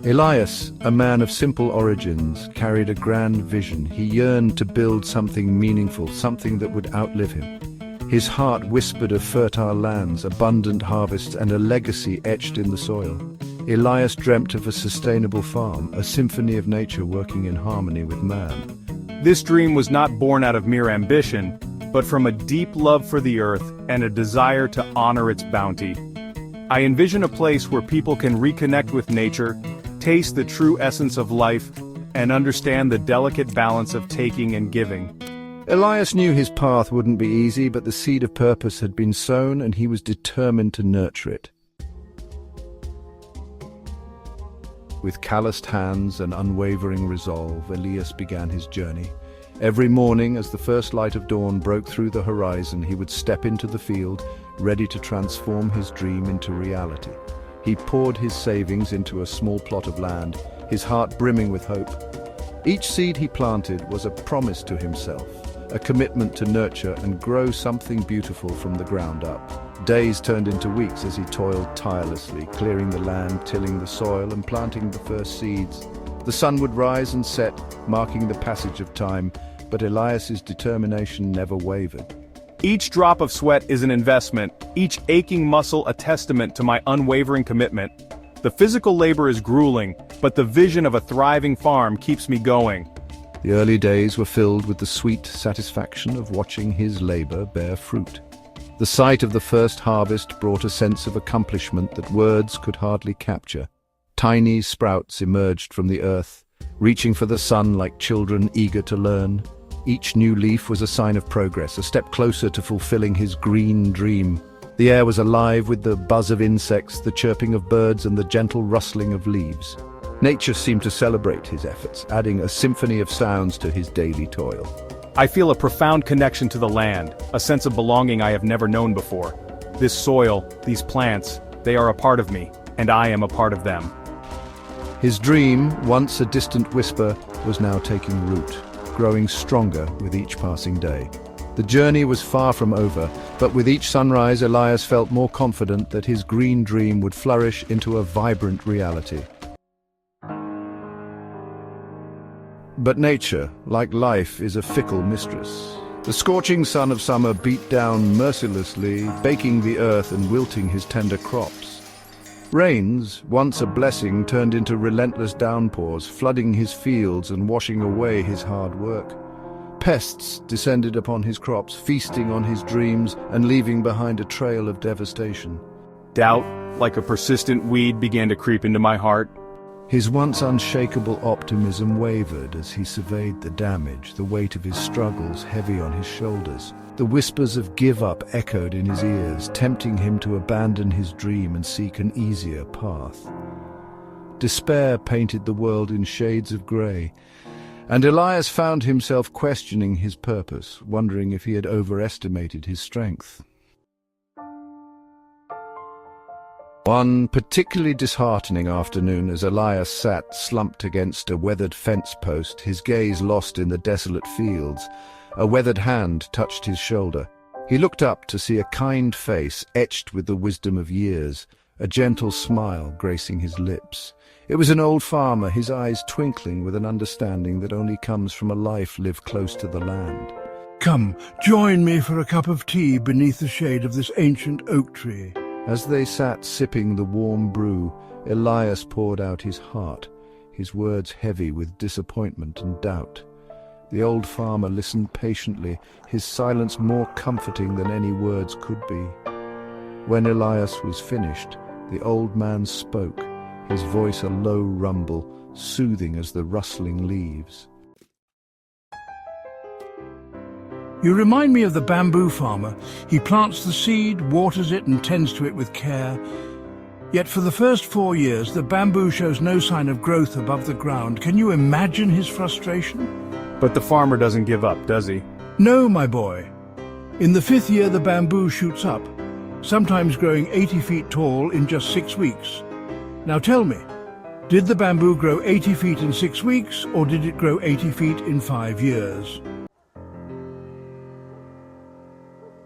Elias, a man of simple origins, carried a grand vision. He yearned to build something meaningful, something that would outlive him. His heart whispered of fertile lands, abundant harvests, and a legacy etched in the soil. Elias dreamt of a sustainable farm, a symphony of nature working in harmony with man. This dream was not born out of mere ambition, but from a deep love for the earth and a desire to honor its bounty. I envision a place where people can reconnect with nature, taste the true essence of life, and understand the delicate balance of taking and giving. Elias knew his path wouldn't be easy, but the seed of purpose had been sown and he was determined to nurture it. With calloused hands and unwavering resolve, Elias began his journey. Every morning, as the first light of dawn broke through the horizon, he would step into the field, ready to transform his dream into reality. He poured his savings into a small plot of land, his heart brimming with hope. Each seed he planted was a promise to himself, a commitment to nurture and grow something beautiful from the ground up. Days turned into weeks as he toiled tirelessly, clearing the land, tilling the soil, and planting the first seeds. The sun would rise and set, marking the passage of time, but Elias's determination never wavered. Each drop of sweat is an investment, each aching muscle a testament to my unwavering commitment. The physical labor is grueling, but the vision of a thriving farm keeps me going. The early days were filled with the sweet satisfaction of watching his labor bear fruit. The sight of the first harvest brought a sense of accomplishment that words could hardly capture. Tiny sprouts emerged from the earth, reaching for the sun like children eager to learn. Each new leaf was a sign of progress, a step closer to fulfilling his green dream. The air was alive with the buzz of insects, the chirping of birds, and the gentle rustling of leaves. Nature seemed to celebrate his efforts, adding a symphony of sounds to his daily toil. I feel a profound connection to the land, a sense of belonging I have never known before. This soil, these plants, they are a part of me, and I am a part of them. His dream, once a distant whisper, was now taking root, growing stronger with each passing day. The journey was far from over, but with each sunrise Elias felt more confident that his green dream would flourish into a vibrant reality. But nature, like life, is a fickle mistress. The scorching sun of summer beat down mercilessly, baking the earth and wilting his tender crops. Rains, once a blessing, turned into relentless downpours, flooding his fields and washing away his hard work. Pests descended upon his crops, feasting on his dreams and leaving behind a trail of devastation. Doubt, like a persistent weed, began to creep into my heart. His once unshakable optimism wavered as he surveyed the damage, the weight of his struggles heavy on his shoulders. The whispers of give up echoed in his ears, tempting him to abandon his dream and seek an easier path. Despair painted the world in shades of grey, and Elias found himself questioning his purpose, wondering if he had overestimated his strength. One particularly disheartening afternoon, as Elias sat slumped against a weathered fence post, his gaze lost in the desolate fields, a weathered hand touched his shoulder. He looked up to see a kind face etched with the wisdom of years, a gentle smile gracing his lips. It was an old farmer, his eyes twinkling with an understanding that only comes from a life lived close to the land. "Come, join me for a cup of tea beneath the shade of this ancient oak tree." As they sat sipping the warm brew, Elias poured out his heart, his words heavy with disappointment and doubt. The old farmer listened patiently, his silence more comforting than any words could be. When Elias was finished, the old man spoke, his voice a low rumble, soothing as the rustling leaves. "You remind me of the bamboo farmer. He plants the seed, waters it and tends to it with care. Yet for the first 4 years, the bamboo shows no sign of growth above the ground. Can you imagine his frustration?" But the farmer doesn't give up, does he? "No, my boy. In the 5th year, the bamboo shoots up, sometimes growing 80 feet tall in just 6 weeks. Now tell me, did the bamboo grow 80 feet in 6 weeks, or did it grow 80 feet in 5 years?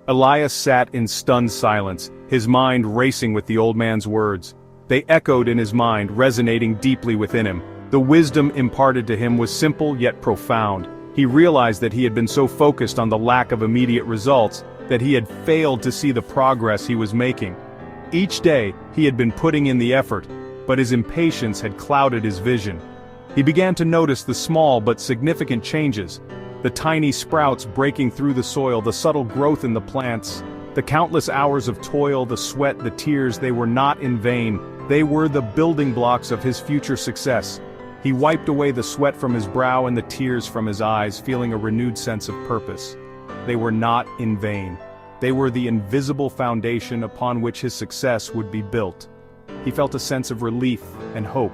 Elias sat in stunned silence, his mind racing with the old man's words. They echoed in his mind, resonating deeply within him. The wisdom imparted to him was simple yet profound. He realized that he had been so focused on the lack of immediate results that he had failed to see the progress he was making. Each day, he had been putting in the effort, but his impatience had clouded his vision. He began to notice the small but significant changes, the tiny sprouts breaking through the soil, the subtle growth in the plants, the countless hours of toil, the sweat, the tears. They were not in vain. They were the building blocks of his future success. He wiped away the sweat from his brow and the tears from his eyes, feeling a renewed sense of purpose. They were not in vain. They were the invisible foundation upon which his success would be built. He felt a sense of relief and hope.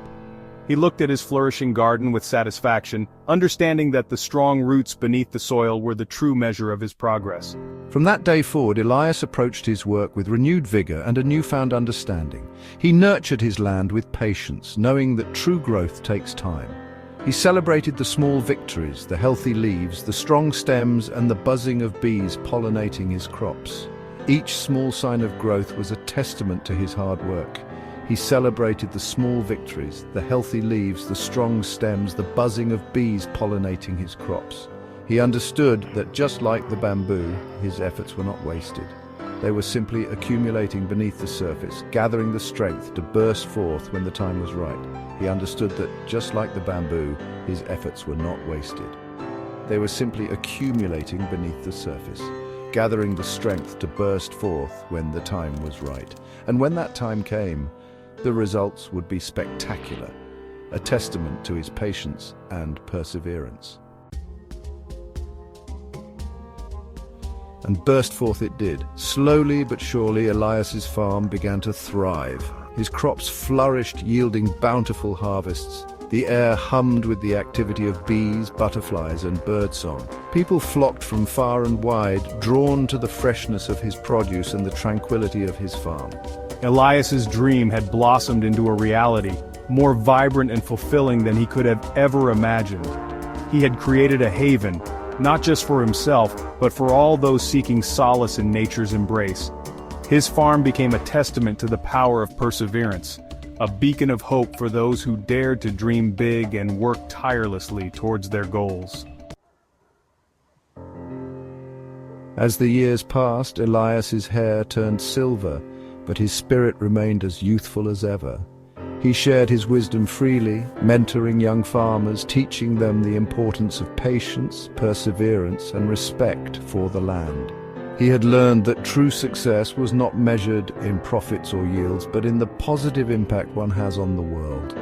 He looked at his flourishing garden with satisfaction, understanding that the strong roots beneath the soil were the true measure of his progress. From that day forward, Elias approached his work with renewed vigor and a newfound understanding. He nurtured his land with patience, knowing that true growth takes time. He celebrated the small victories, the healthy leaves, the strong stems, and the buzzing of bees pollinating his crops. Each small sign of growth was a testament to his hard work. He celebrated the small victories, the healthy leaves, the strong stems, the buzzing of bees pollinating his crops. He understood that just like the bamboo, his efforts were not wasted. They were simply accumulating beneath the surface, gathering the strength to burst forth when the time was right. He understood that just like the bamboo, his efforts were not wasted. They were simply accumulating beneath the surface, gathering the strength to burst forth when the time was right. And when that time came, the results would be spectacular, a testament to his patience and perseverance. And burst forth it did. Slowly but surely, Elias's farm began to thrive. His crops flourished, yielding bountiful harvests. The air hummed with the activity of bees, butterflies, and birdsong. People flocked from far and wide, drawn to the freshness of his produce and the tranquility of his farm. Elias's dream had blossomed into a reality, more vibrant and fulfilling than he could have ever imagined. He had created a haven, not just for himself, but for all those seeking solace in nature's embrace. His farm became a testament to the power of perseverance, a beacon of hope for those who dared to dream big and work tirelessly towards their goals. As the years passed, Elias's hair turned silver, but his spirit remained as youthful as ever. He shared his wisdom freely, mentoring young farmers, teaching them the importance of patience, perseverance, and respect for the land. He had learned that true success was not measured in profits or yields, but in the positive impact one has on the world.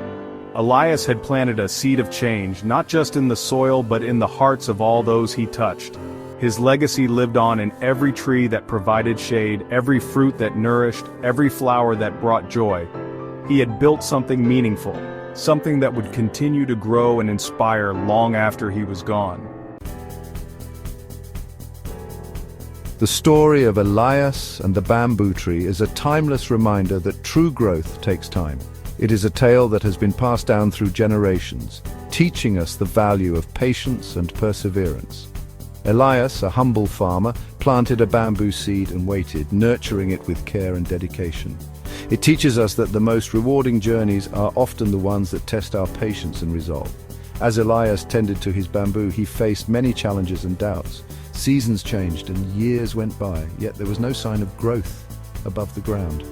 Elias had planted a seed of change, not just in the soil but in the hearts of all those he touched. His legacy lived on in every tree that provided shade, every fruit that nourished, every flower that brought joy. He had built something meaningful, something that would continue to grow and inspire long after he was gone. The story of Elias and the bamboo tree is a timeless reminder that true growth takes time. It is a tale that has been passed down through generations, teaching us the value of patience and perseverance. Elias, a humble farmer, planted a bamboo seed and waited, nurturing it with care and dedication. It teaches us that the most rewarding journeys are often the ones that test our patience and resolve. As Elias tended to his bamboo, he faced many challenges and doubts. Seasons changed and years went by, yet there was no sign of growth above the ground.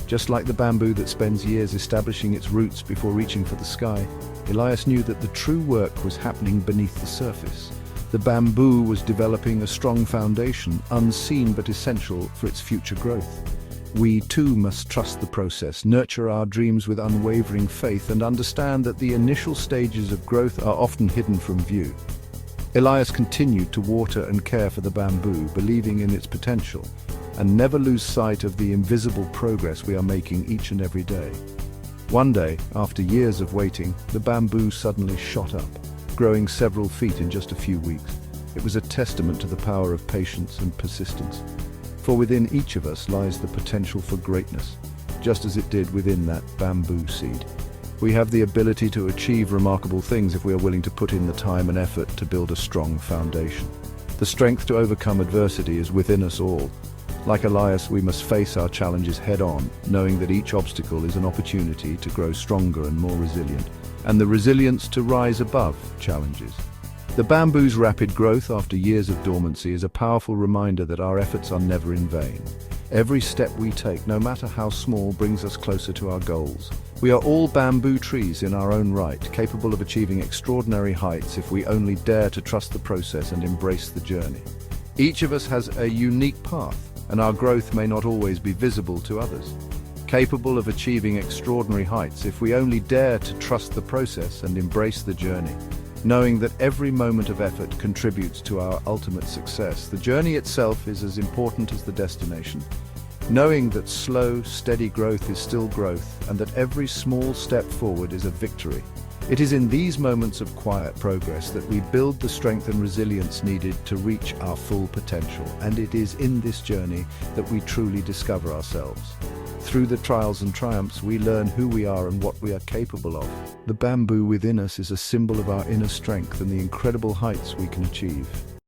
Just like the bamboo that spends years establishing its roots before reaching for the sky, Elias knew that the true work was happening beneath the surface. The bamboo was developing a strong foundation, unseen but essential for its future growth. We too must trust the process, nurture our dreams with unwavering faith, and understand that the initial stages of growth are often hidden from view. Elias continued to water and care for the bamboo, believing in its potential, and never lose sight of the invisible progress we are making each and every day. One day, after years of waiting, the bamboo suddenly shot up, growing several feet in just a few weeks. It was a testament to the power of patience and persistence. For within each of us lies the potential for greatness, just as it did within that bamboo seed. We have the ability to achieve remarkable things if we are willing to put in the time and effort to build a strong foundation. The strength to overcome adversity is within us all. Like Elias, we must face our challenges head-on, knowing that each obstacle is an opportunity to grow stronger and more resilient, and the resilience to rise above challenges. The bamboo's rapid growth after years of dormancy is a powerful reminder that our efforts are never in vain. Every step we take, no matter how small, brings us closer to our goals. We are all bamboo trees in our own right, capable of achieving extraordinary heights if we only dare to trust the process and embrace the journey. Each of us has a unique path, and our growth may not always be visible to others. Capable of achieving extraordinary heights if we only dare to trust the process and embrace the journey. Knowing that every moment of effort contributes to our ultimate success, the journey itself is as important as the destination. Knowing that slow, steady growth is still growth, and that every small step forward is a victory. It is in these moments of quiet progress that we build the strength and resilience needed to reach our full potential, and it is in this journey that we truly discover ourselves. Through the trials and triumphs, we learn who we are and what we are capable of. The bamboo within us is a symbol of our inner strength and the incredible heights we can achieve.